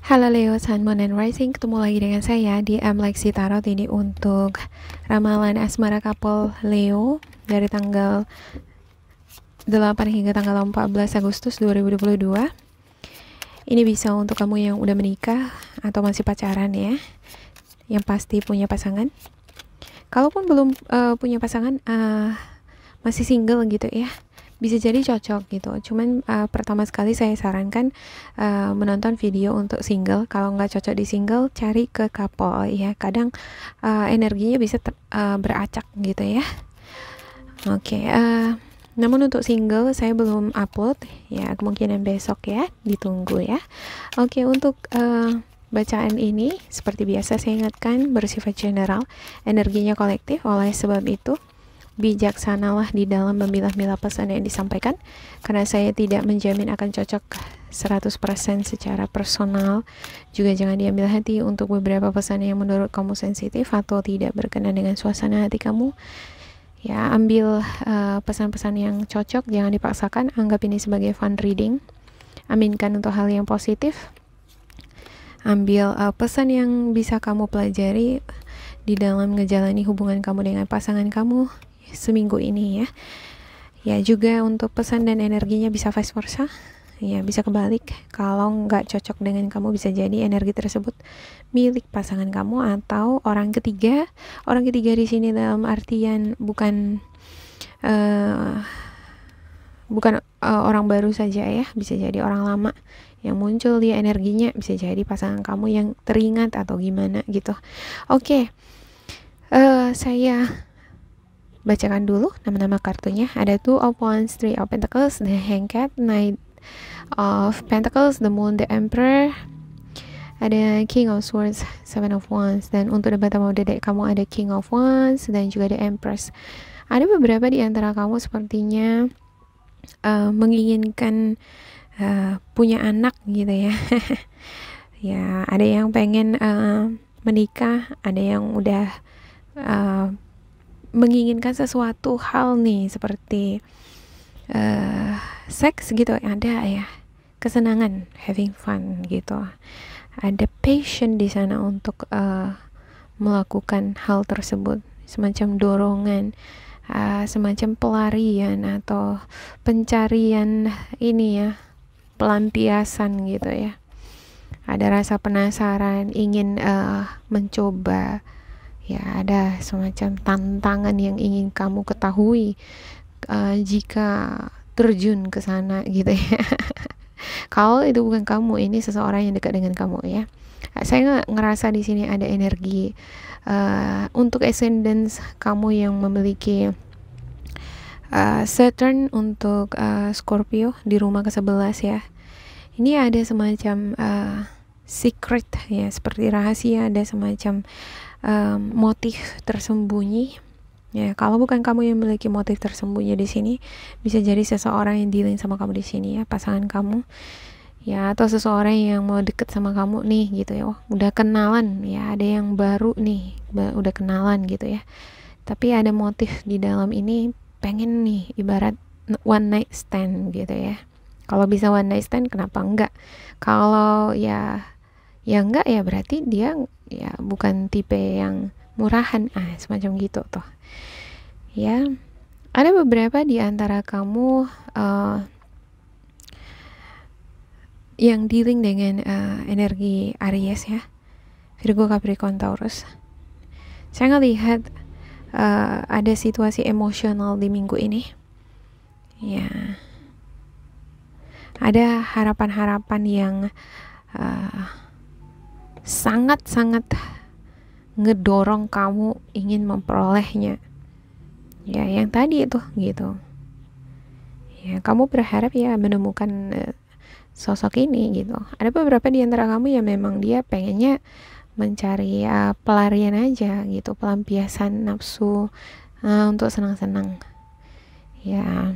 Halo Leo, Sun, Moon, and Rising. Ketemu lagi dengan saya di Lexi Tarot. Ini untuk ramalan asmara couple Leo dari tanggal 8 hingga tanggal 14 Agustus 2022. Ini bisa untuk kamu yang udah menikah atau masih pacaran ya, yang pasti punya pasangan. Kalaupun belum punya pasangan, masih single gitu ya, bisa jadi cocok gitu. Cuman pertama sekali saya sarankan menonton video untuk single. Kalau nggak cocok di single, cari ke couple ya. Kadang energinya bisa beracak gitu ya. Oke, namun untuk single saya belum upload ya, kemungkinan besok ya, ditunggu ya. Oke, untuk bacaan ini seperti biasa saya ingatkan bersifat general, energinya kolektif. Oleh sebab itu bijaksanalah di dalam memilah-milah pesan yang disampaikan, karena saya tidak menjamin akan cocok 100% secara personal. Juga jangan diambil hati untuk beberapa pesan yang menurut kamu sensitif atau tidak berkenan dengan suasana hati kamu. Ya, ambil pesan-pesan yang cocok, jangan dipaksakan. Anggap ini sebagai fun reading. Aminkan untuk hal yang positif. Ambil pesan yang bisa kamu pelajari di dalam ngejalani hubungan kamu dengan pasangan kamu seminggu ini ya. Ya, juga untuk pesan dan energinya bisa vice versa. Ya, bisa kebalik. Kalau nggak cocok dengan kamu, bisa jadi energi tersebut milik pasangan kamu atau orang ketiga. Orang ketiga di sini dalam artian bukan orang baru saja ya, bisa jadi orang lama yang muncul dia energinya, bisa jadi pasangan kamu yang teringat atau gimana gitu. Oke, saya bacakan dulu nama-nama kartunya. Ada Two of Wands, Three of Pentacles, The Hanged, Knight of Pentacles, The Moon, The Emperor, ada King of Swords, Seven of Wands, dan untuk debat tamu dedek kamu ada King of Wands dan juga The Empress. Ada beberapa di antara kamu sepertinya menginginkan punya anak gitu ya. Ya, ada yang pengen menikah, ada yang udah menginginkan sesuatu hal nih seperti seks gitu, ada ya, kesenangan, having fun gitu. Ada passion di sana untuk melakukan hal tersebut, semacam dorongan, semacam pelarian atau pencarian ini ya, pelampiasan gitu ya. Ada rasa penasaran, ingin mencoba ya, ada semacam tantangan yang ingin kamu ketahui jika terjun ke sana gitu ya. Kalau itu bukan kamu, ini seseorang yang dekat dengan kamu ya. Saya ngerasa di sini ada energi untuk ascendance kamu yang memiliki Saturn untuk Scorpio di rumah ke-11 ya. Ini ada semacam secret ya, seperti rahasia, ada semacam motif tersembunyi. Ya, kalau bukan kamu yang memiliki motif tersembunyi di sini, bisa jadi seseorang yang dealing sama kamu di sini ya, pasangan kamu. Ya, atau seseorang yang mau deket sama kamu nih gitu ya. Wah, udah kenalan ya, ada yang baru nih, udah kenalan gitu ya. Tapi ada motif di dalam ini, pengen nih ibarat one night stand gitu ya. Kalau bisa one night stand, kenapa enggak? Kalau ya enggak ya, berarti dia ya bukan tipe yang murahan, semacam gitu tuh ya. Ada beberapa di antara kamu yang dealing dengan energi Aries ya, Virgo, Capricorn, Taurus. Saya ngelihat ada situasi emosional di minggu ini ya. Ada harapan-harapan yang sangat-sangat ngedorong kamu ingin memperolehnya ya, yang tadi itu gitu ya. Kamu berharap ya menemukan sosok ini gitu. Ada beberapa di antara kamu yang memang dia pengennya mencari pelarian aja gitu, pelampiasan nafsu untuk senang-senang ya.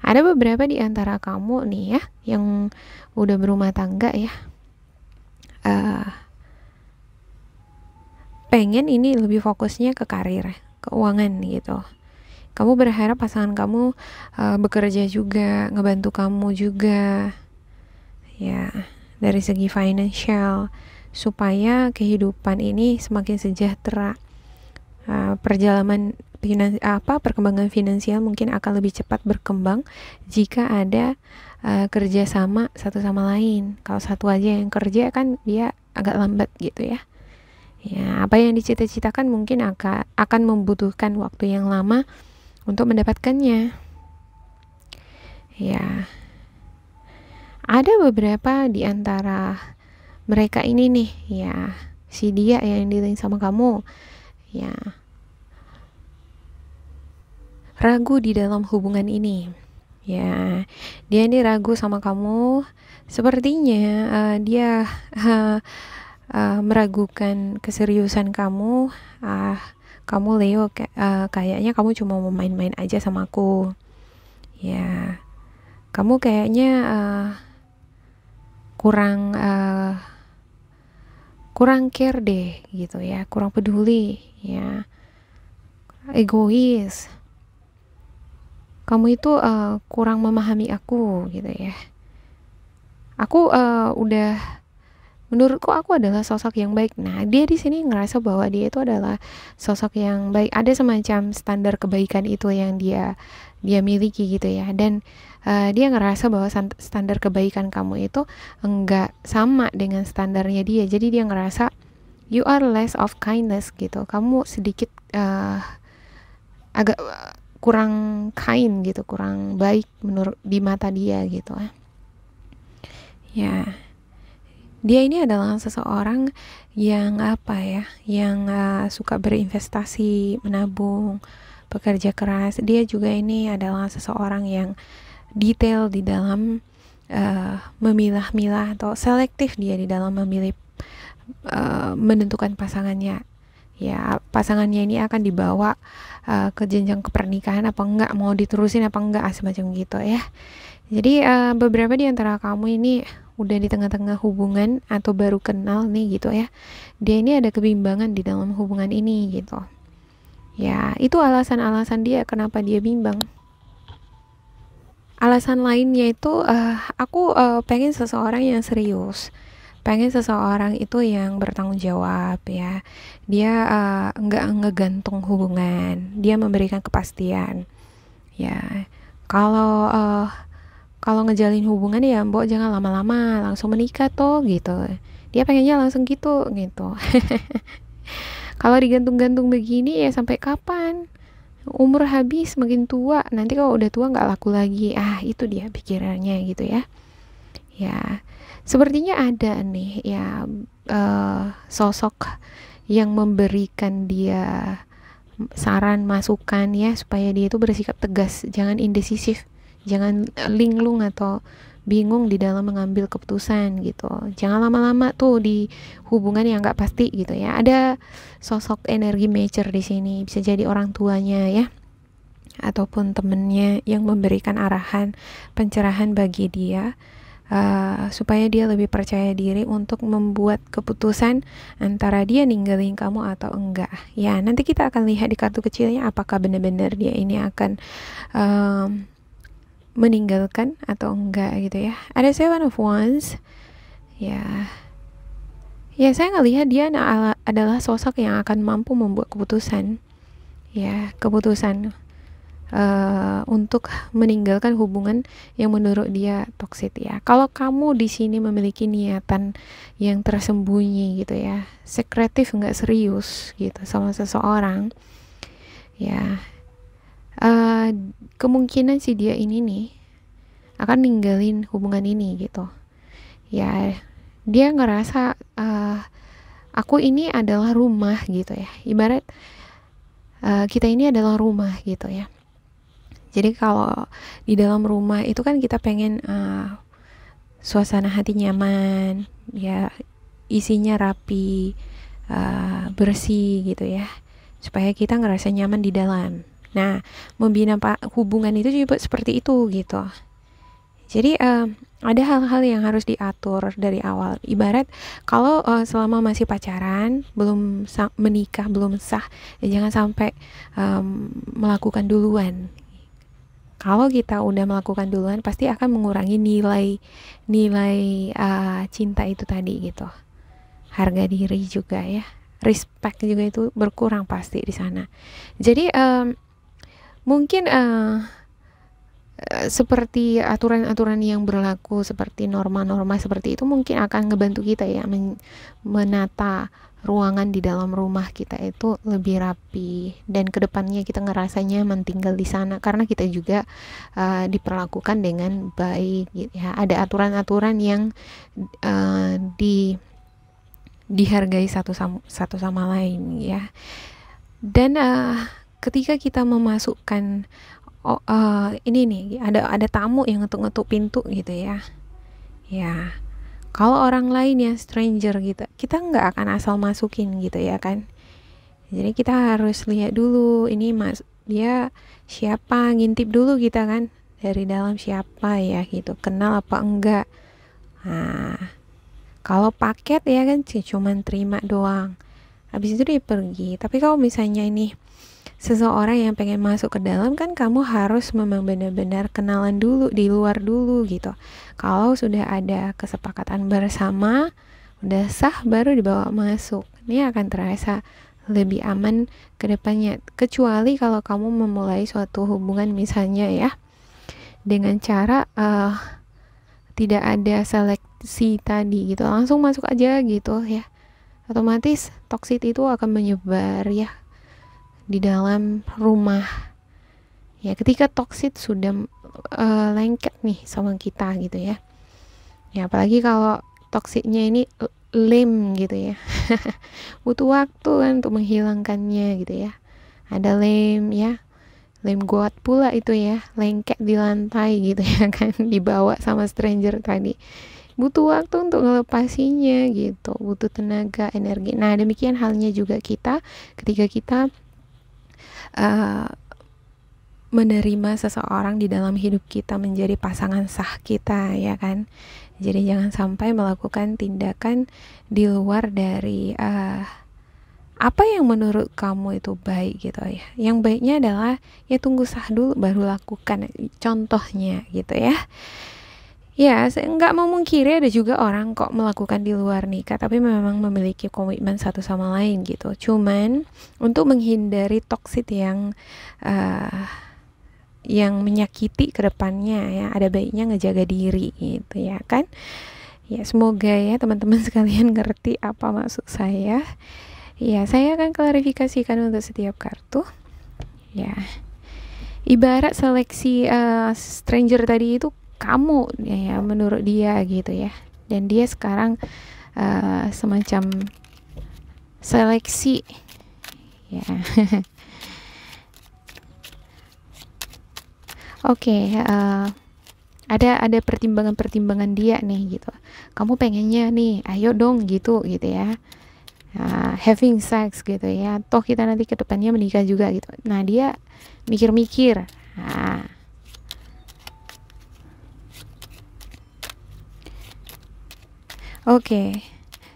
Ada beberapa di antara kamu nih ya yang udah berumah tangga ya, pengen ini lebih fokusnya ke karir, keuangan gitu. Kamu berharap pasangan kamu bekerja juga, ngebantu kamu juga ya, dari segi financial, supaya kehidupan ini semakin sejahtera. Perkembangan finansial mungkin akan lebih cepat berkembang jika ada kerjasama satu sama lain. Kalau satu aja yang kerja kan dia agak lambat gitu ya. Ya, apa yang dicita-citakan mungkin akan membutuhkan waktu yang lama untuk mendapatkannya. Ya, ada beberapa di antara mereka ini nih, ya, si dia yang dealing sama kamu, ya, ragu di dalam hubungan ini. Ya, dia ini ragu sama kamu. Sepertinya dia meragukan keseriusan kamu. Kamu Leo, kayaknya kamu cuma mau main-main aja sama aku. Ya, kamu kayaknya kurang care deh gitu ya, kurang peduli ya, egois. Kamu itu kurang memahami aku gitu ya. Aku menurutku aku adalah sosok yang baik. Nah, dia di sini ngerasa bahwa dia itu adalah sosok yang baik. Ada semacam standar kebaikan itu yang dia miliki gitu ya. Dan dia ngerasa bahwa standar kebaikan kamu itu enggak sama dengan standarnya dia. Jadi dia ngerasa you are less of kindness gitu. Kamu sedikit agak kurang kind gitu, kurang baik menurut di mata dia gitu. Ya. Dia ini adalah seseorang yang yang suka berinvestasi, menabung, bekerja keras. Dia juga ini adalah seseorang yang detail di dalam memilah-milah atau selektif dia di dalam memilih menentukan pasangannya. Ya, pasangannya ini akan dibawa ke jenjang kepernikahan apa enggak, mau diterusin apa enggak, semacam gitu ya. Jadi beberapa di antara kamu ini udah di tengah-tengah hubungan atau baru kenal nih gitu ya. Dia ini ada kebimbangan di dalam hubungan ini gitu. Ya, itu alasan-alasan dia kenapa dia bimbang. Alasan lainnya itu aku pengen seseorang yang serius. Pengen seseorang itu yang bertanggung jawab ya. Dia enggak ngegantung hubungan. Dia memberikan kepastian. Ya. Kalau ngejalin hubungan ya mbok jangan lama-lama, langsung menikah toh gitu. Dia pengennya langsung gitu. Kalau digantung-gantung begini ya sampai kapan? Umur habis, makin tua, nanti kalau udah tua nggak laku lagi. Itu dia pikirannya gitu ya. Ya, sepertinya ada nih ya sosok yang memberikan dia saran, masukan ya, supaya dia itu bersikap tegas, jangan indecisif, jangan linglung atau bingung di dalam mengambil keputusan gitu. Jangan lama-lama tuh di hubungan yang nggak pasti gitu ya. Ada sosok energi mature di sini, bisa jadi orang tuanya ya, ataupun temennya yang memberikan arahan, pencerahan bagi dia supaya dia lebih percaya diri untuk membuat keputusan antara dia ninggalin kamu atau enggak. Ya, nanti kita akan lihat di kartu kecilnya apakah benar-benar dia ini akan meninggalkan atau enggak gitu ya. Ada Seven of Wands. Ya, saya ngelihat dia adalah sosok yang akan mampu membuat keputusan. Ya, keputusan untuk meninggalkan hubungan yang menurut dia toksik ya. Kalau kamu di sini memiliki niatan yang tersembunyi gitu ya, sekretif, nggak serius gitu sama seseorang, ya kemungkinan si dia ini nih akan ninggalin hubungan ini gitu. Ya, dia ngerasa aku ini adalah rumah gitu ya. Ibarat kita ini adalah rumah gitu ya. Jadi kalau di dalam rumah itu kan kita pengen suasana hati nyaman, ya isinya rapi, bersih gitu ya, supaya kita ngerasa nyaman di dalam. Nah, membina hubungan itu juga seperti itu gitu. Jadi ada hal-hal yang harus diatur dari awal. Ibarat kalau selama masih pacaran, belum menikah, belum sah, ya jangan sampai melakukan duluan. Kalau kita udah melakukan duluan, pasti akan mengurangi nilai cinta itu tadi gitu. Harga diri juga ya, respect juga itu berkurang pasti di sana. Jadi mungkin seperti aturan-aturan yang berlaku, seperti norma-norma seperti itu mungkin akan ngebantu kita ya menata ruangan di dalam rumah kita itu lebih rapi, dan kedepannya kita ngerasa nyaman tinggal di sana karena kita juga diperlakukan dengan baik gitu ya. Ada aturan-aturan yang dihargai satu sama lain ya. Dan ketika kita memasukkan ini nih, ada tamu yang ngetuk-ngetuk pintu gitu ya. Ya, kalau orang lain ya stranger gitu, kita nggak akan asal masukin gitu ya kan. Jadi kita harus lihat dulu ini dia siapa, ngintip dulu kita kan dari dalam siapa ya gitu, kenal apa enggak. Nah, kalau paket ya kan cuman terima doang, habis itu dia pergi. Tapi kalau misalnya ini seseorang yang pengen masuk ke dalam, kan kamu harus memang benar-benar kenalan dulu di luar dulu gitu. Kalau sudah ada kesepakatan bersama, udah sah, baru dibawa masuk. Ini akan terasa lebih aman ke depannya. Kecuali kalau kamu memulai suatu hubungan misalnya ya dengan cara tidak ada seleksi tadi gitu, langsung masuk aja gitu ya, otomatis toksik itu akan menyebar ya di dalam rumah ya. Ketika toksik sudah lengket nih sama kita gitu ya, ya apalagi kalau toksiknya ini lame gitu ya butuh waktu kan untuk menghilangkannya gitu ya. Ada lame ya, lame god pula itu ya, lengket di lantai gitu ya kan, dibawa sama stranger tadi, butuh waktu untuk ngelepasinya gitu, butuh tenaga, energi. Nah demikian halnya juga kita ketika kita menerima seseorang di dalam hidup kita menjadi pasangan sah kita ya kan. Jadi jangan sampai melakukan tindakan di luar dari apa yang menurut kamu itu baik gitu ya. Yang baiknya adalah ya tunggu sah dulu baru lakukan, contohnya gitu ya. Ya, saya nggak memungkiri ada juga orang kok melakukan di luar nikah, tapi memang memiliki komitmen satu sama lain gitu. Cuman untuk menghindari toksik yang menyakiti ke depannya ya, ada baiknya ngejaga diri gitu ya kan. Ya semoga ya teman-teman sekalian ngerti apa maksud saya. Ya saya akan klarifikasikan untuk setiap kartu. Ya, ibarat seleksi stranger tadi itu kamu ya menurut dia gitu ya, dan dia sekarang semacam seleksi ya. Oke, ada pertimbangan dia nih gitu, kamu pengennya nih ayo dong gitu ya, having sex gitu ya, toh kita nanti ke depannya menikah juga gitu. Nah dia mikir-mikir. Oke,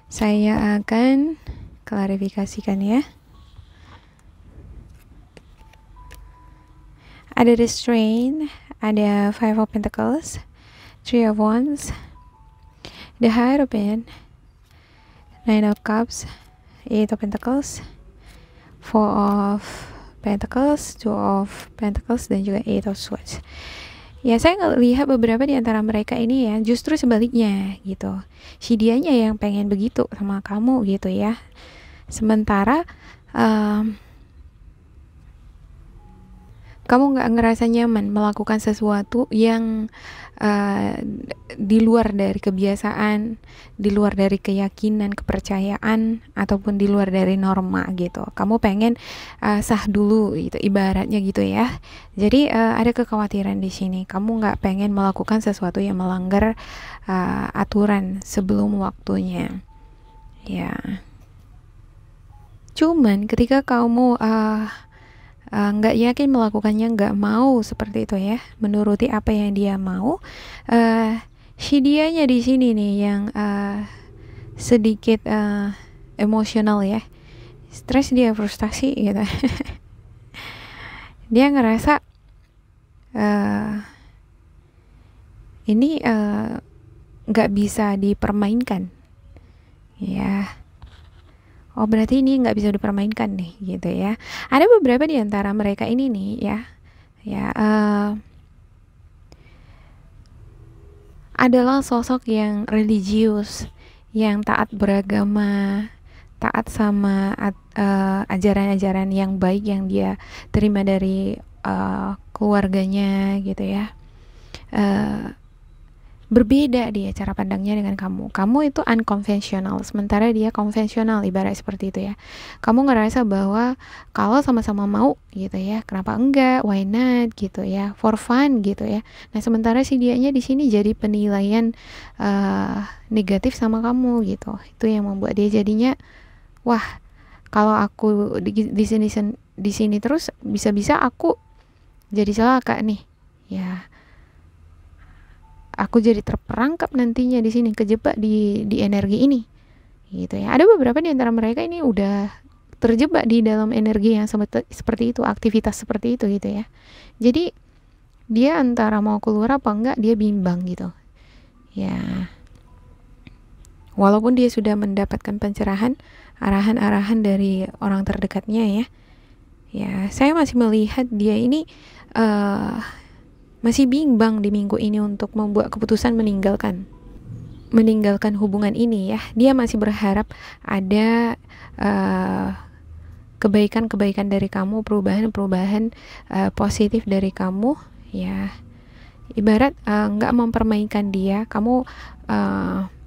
saya akan klarifikasikan ya. Ada restraint, ada Five of Pentacles, Three of Wands, the Hierophant, Nine of Cups, Eight of Pentacles, Four of Pentacles, Two of Pentacles, dan juga Eight of Swords. Ya saya ngelihat beberapa di antara mereka ini ya justru sebaliknya gitu, si dianya yang pengen begitu sama kamu gitu ya, sementara kamu nggak ngerasa nyaman melakukan sesuatu yang di luar dari kebiasaan, di luar dari keyakinan, kepercayaan, ataupun di luar dari norma gitu. Kamu pengen sah dulu gitu, ibaratnya gitu ya. Jadi ada kekhawatiran di sini. Kamu nggak pengen melakukan sesuatu yang melanggar aturan sebelum waktunya. Ya. Cuman ketika kamu nggak yakin melakukannya, nggak mau seperti itu ya, menuruti apa yang dia mau, si dianya di sini nih yang sedikit emosional ya, stres, dia frustasi gitu. Dia ngerasa ini nggak bisa dipermainkan, ya. Oh, berarti ini nggak bisa dipermainkan nih, gitu ya. Ada beberapa di antara mereka ini nih, ya, adalah sosok yang religius, yang taat beragama, taat sama ajaran-ajaran yang baik yang dia terima dari keluarganya, gitu ya. Berbeda dia cara pandangnya dengan kamu. Kamu itu unconventional, sementara dia konvensional, ibarat seperti itu ya. Kamu ngerasa bahwa kalau sama-sama mau gitu ya, kenapa enggak, why not gitu ya, for fun gitu ya. Nah sementara si dianya di sini jadi penilaian negatif sama kamu gitu. Itu yang membuat dia jadinya, wah kalau aku di sini terus bisa-bisa aku jadi celaka nih ya, aku jadi terperangkap nantinya di sini, kejebak di energi ini, gitu ya. Ada beberapa di antara mereka ini udah terjebak di dalam energi yang seperti itu, aktivitas seperti itu, gitu ya. Jadi dia antara mau keluar apa enggak, dia bimbang gitu, ya. Walaupun dia sudah mendapatkan pencerahan, arahan-arahan dari orang terdekatnya, ya, saya masih melihat dia ini masih bimbang di minggu ini untuk membuat keputusan meninggalkan hubungan ini ya. Dia masih berharap ada kebaikan-kebaikan dari kamu, perubahan-perubahan positif dari kamu ya. Ibarat nggak mempermainkan dia, kamu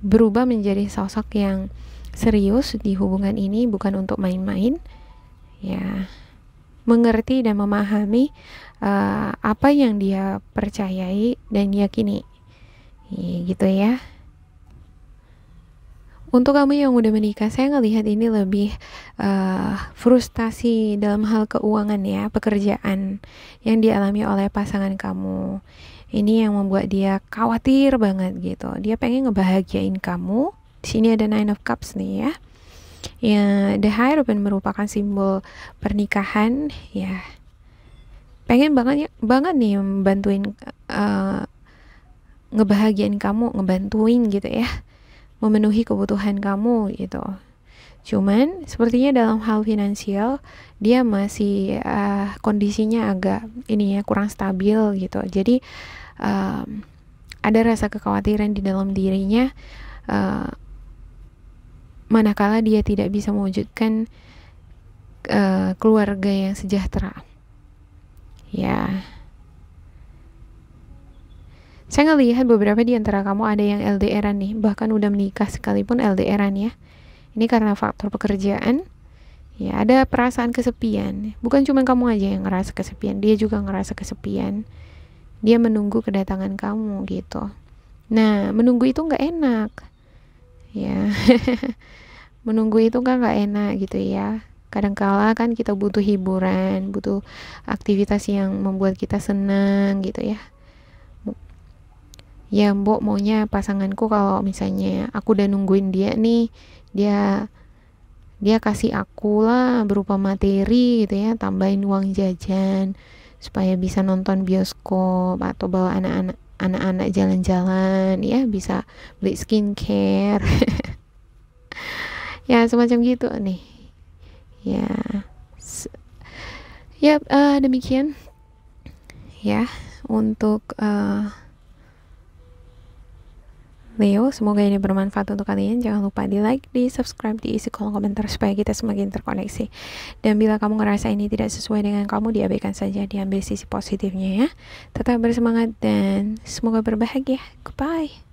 berubah menjadi sosok yang serius di hubungan ini, bukan untuk main-main ya. Mengerti dan memahami apa yang dia percayai dan yakini, gitu ya. Untuk kamu yang udah menikah, saya ngelihat ini lebih frustasi dalam hal keuangan ya, pekerjaan yang dialami oleh pasangan kamu. Ini yang membuat dia khawatir banget gitu. Dia pengen ngebahagiain kamu. Di sini ada Nine of Cups nih ya. Ya, the Hierophant merupakan simbol pernikahan ya. Pengen banget nih membantuin, ngebahagiain kamu, ngebantuin gitu ya, memenuhi kebutuhan kamu gitu. Cuman sepertinya dalam hal finansial dia masih kondisinya agak ini ya, kurang stabil gitu. Jadi ada rasa kekhawatiran di dalam dirinya manakala dia tidak bisa mewujudkan keluarga yang sejahtera. Ya, saya ngelihat beberapa di antara kamu ada yang LDR-an nih, bahkan udah menikah sekalipun LDR-an ya. Ini karena faktor pekerjaan. Ya, ada perasaan kesepian. Bukan cuma kamu aja yang ngerasa kesepian, dia juga ngerasa kesepian. Dia menunggu kedatangan kamu gitu. Nah, menunggu itu nggak enak. Ya, menunggu itu kan nggak enak gitu ya. Kadangkala kan kita butuh hiburan, butuh aktivitas yang membuat kita senang gitu ya. Ya mbok maunya pasanganku kalau misalnya aku udah nungguin dia nih, dia kasih aku lah berupa materi gitu ya, tambahin uang jajan supaya bisa nonton bioskop atau bawa anak-anak jalan-jalan ya, bisa beli skincare ya semacam gitu nih ya. Demikian ya untuk Leo, semoga ini bermanfaat untuk kalian. Jangan lupa di like, di subscribe, diisi kolom komentar supaya kita semakin terkoneksi. Dan bila kamu ngerasa ini tidak sesuai dengan kamu, diabaikan saja, diambil sisi positifnya ya. Tetap bersemangat dan semoga berbahagia. Goodbye.